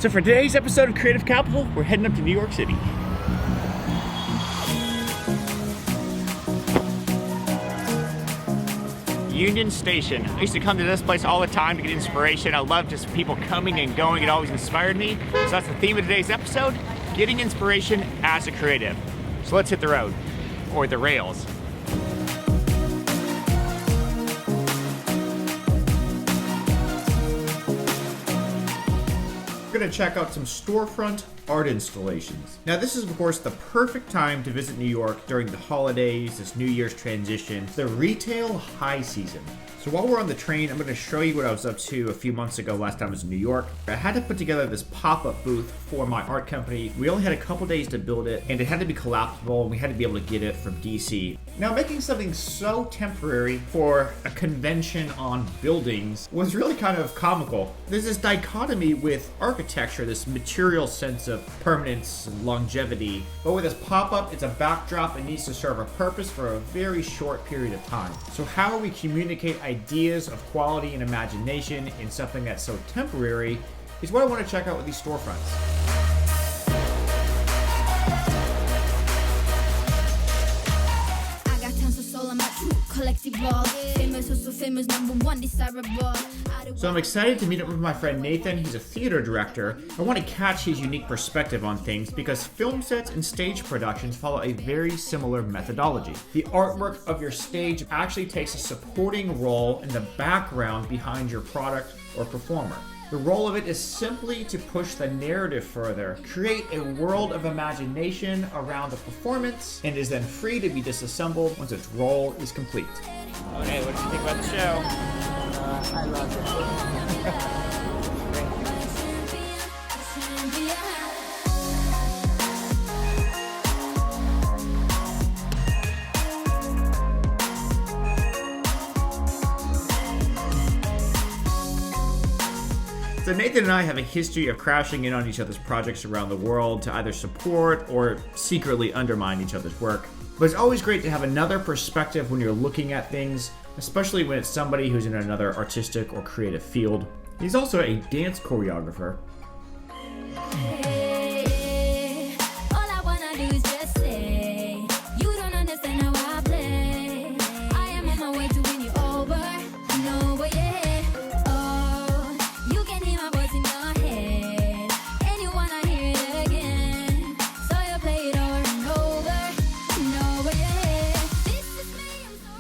So for today's episode of Creative Capital, we're heading up to New York City. Union Station. I used to come to this place all the time to get inspiration. I love just people coming and going. It always inspired me. So that's the theme of today's episode, getting inspiration as a creative. So let's hit the road, or the rails. We're going to check out some storefront art installations. Now this is of course the perfect time to visit New York during the holidays, this New Year's transition, the retail high season. So while we're on the train, I'm going to show you what I was up to a few months ago last time I was in New York. I had to put together this pop-up booth for my art company. We only had a couple days to build it, and it had to be collapsible, and we had to be able to get it from DC. Now making something so temporary for a convention on buildings was really kind of comical. There's this dichotomy with architecture, this material sense of permanence and longevity. But with this pop-up, it's a backdrop and needs to serve a purpose for a very short period of time. So how we communicate ideas of quality and imagination in something that's so temporary is what I want to check out with these storefronts. So I'm excited to meet up with my friend Nathan. He's a theater director. I want to catch his unique perspective on things because film sets and stage productions follow a very similar methodology. The artwork of your stage actually takes a supporting role in the background behind your product or performer. The role of it is simply to push the narrative further, create a world of imagination around the performance, and is then free to be disassembled once its role is complete. Okay, what did you think about the show? I love it. So Nathan and I have a history of crashing in on each other's projects around the world to either support or secretly undermine each other's work. But it's always great to have another perspective when you're looking at things, especially when it's somebody who's in another artistic or creative field. He's also a dance choreographer.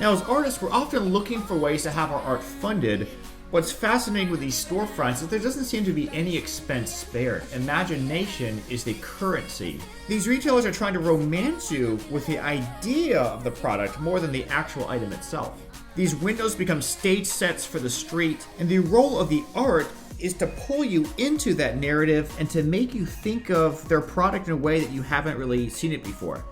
Now, as artists, we're often looking for ways to have our art funded. What's fascinating with these storefronts is there doesn't seem to be any expense spared. Imagination is the currency. These retailers are trying to romance you with the idea of the product more than the actual item itself. These windows become stage sets for the street, and the role of the art is to pull you into that narrative and to make you think of their product in a way that you haven't really seen it before.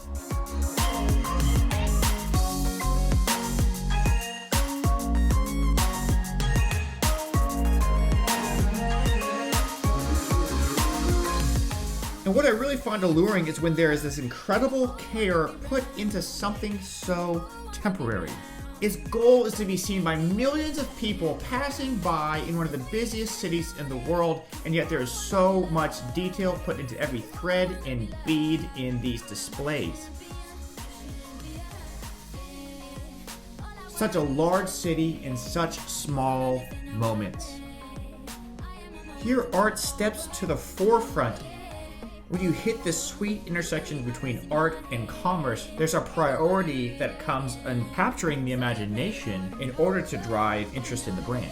And what I really find alluring is when there is this incredible care put into something so temporary. Its goal is to be seen by millions of people passing by in one of the busiest cities in the world, and yet there is so much detail put into every thread and bead in these displays. Such a large city in such small moments. Here art steps to the forefront. When you hit this sweet intersection between art and commerce, there's a priority that comes in capturing the imagination in order to drive interest in the brand.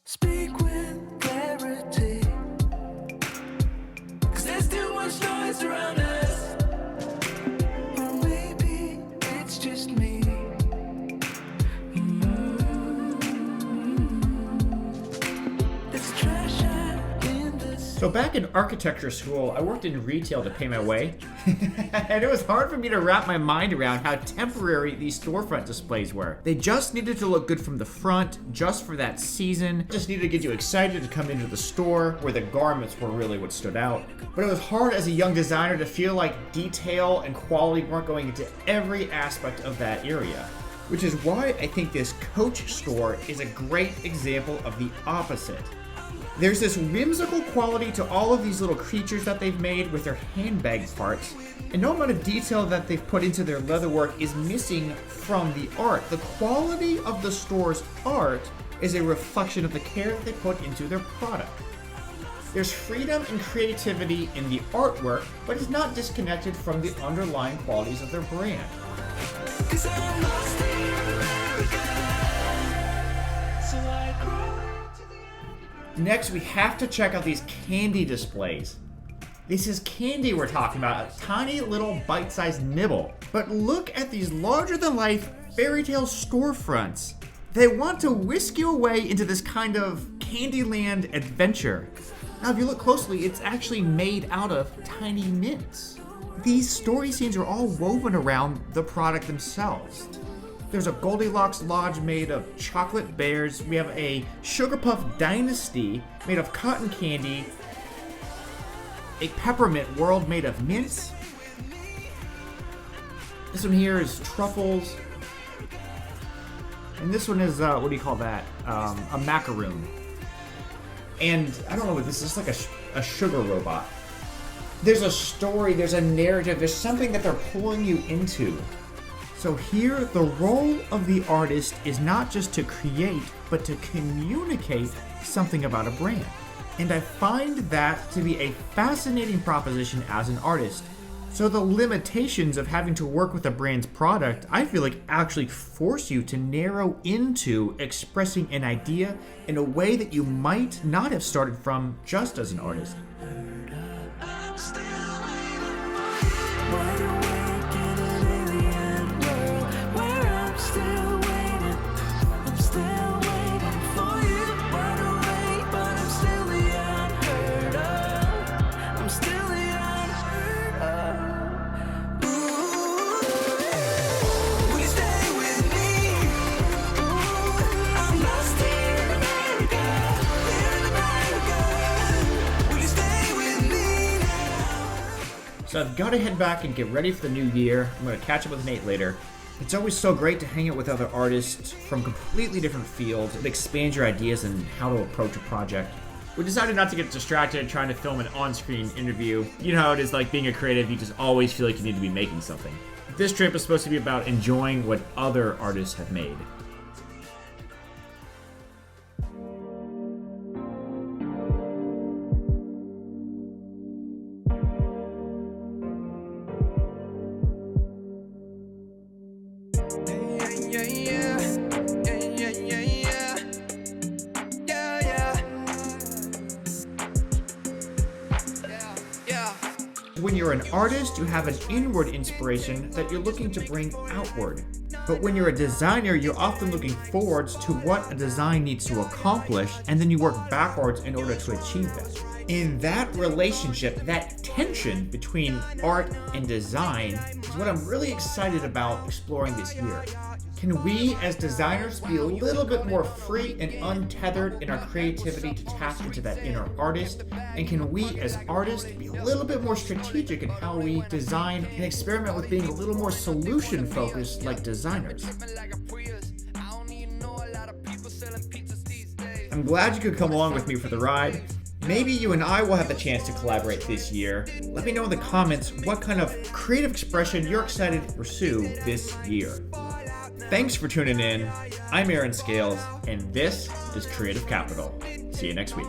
Speak with clarity, 'cause there's too much noise around us. Or maybe it's just me. There's treasure in this. So back in architecture school, I worked in retail to pay my way. And it was hard for me to wrap my mind around how temporary these storefront displays were. They just needed to look good from the front, just for that season. Just needed to get you excited to come into the store where the garments were really what stood out. But it was hard as a young designer to feel like detail and quality weren't going into every aspect of that area. Which is why I think this Coach store is a great example of the opposite. There's this whimsical quality to all of these little creatures that they've made with their handbag parts, and no amount of detail that they've put into their leatherwork is missing from the art. The quality of the store's art is a reflection of the care that they put into their product. There's freedom and creativity in the artwork, but it's not disconnected from the underlying qualities of their brand. 'Cause I'm lost in America. So I crawl to the Next, we have to check out these candy displays. This is candy we're talking about, a tiny little bite-sized nibble. But look at these larger-than-life fairy tale storefronts. They want to whisk you away into this kind of Candyland adventure. Now, if you look closely, it's actually made out of tiny mints. These story scenes are all woven around the product themselves. There's a Goldilocks Lodge made of chocolate bears. We have a Sugar Puff Dynasty made of cotton candy. A peppermint world made of mints. This one here is truffles. And this one is, what do you call that? A macaroon. And I don't know what this is, like a sugar robot. There's a story, there's a narrative, there's something that they're pulling you into. So here, the role of the artist is not just to create, but to communicate something about a brand. And I find that to be a fascinating proposition as an artist. So the limitations of having to work with a brand's product, I feel like actually force you to narrow into expressing an idea in a way that you might not have started from just as an artist. I'm still wide awake in an alien world where I'm still waiting for you. Wide awake, but I'm still the unheard of. I'm still the unheard of. Ooh, will you stay with me? Ooh, I'm lost here in America, here in America. Will you stay with me now? So I've got to head back and get ready for the new year. I'm going to catch up with Nate later. It's always so great to hang out with other artists from completely different fields. It expands your ideas and how to approach a project. We decided not to get distracted trying to film an on-screen interview. You know how it is, like being a creative, you just always feel like you need to be making something. This trip is supposed to be about enjoying what other artists have made. When you're an artist, you have an inward inspiration that you're looking to bring outward. But when you're a designer, you're often looking forwards to what a design needs to accomplish, and then you work backwards in order to achieve that. In that relationship, that tension between art and design is what I'm really excited about exploring this year. Can we as designers be a little bit more free and untethered in our creativity to tap into that inner artist? And can we as artists be a little bit more strategic in how we design and experiment with being a little more solution focused like designers? I'm glad you could come along with me for the ride. Maybe you and I will have the chance to collaborate this year. Let me know in the comments what kind of creative expression you're excited to pursue this year. Thanks for tuning in. I'm Aaron Scales, and this is Creative Capital. See you next week.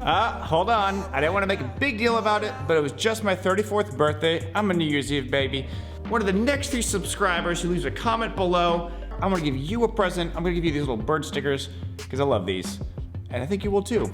Hold on. I didn't want to make a big deal about it, but it was just my 34th birthday. I'm a New Year's Eve baby. One of the next 3 subscribers who leaves a comment below, I'm gonna give you a present. I'm gonna give you these little bird stickers because I love these. And I think you will too.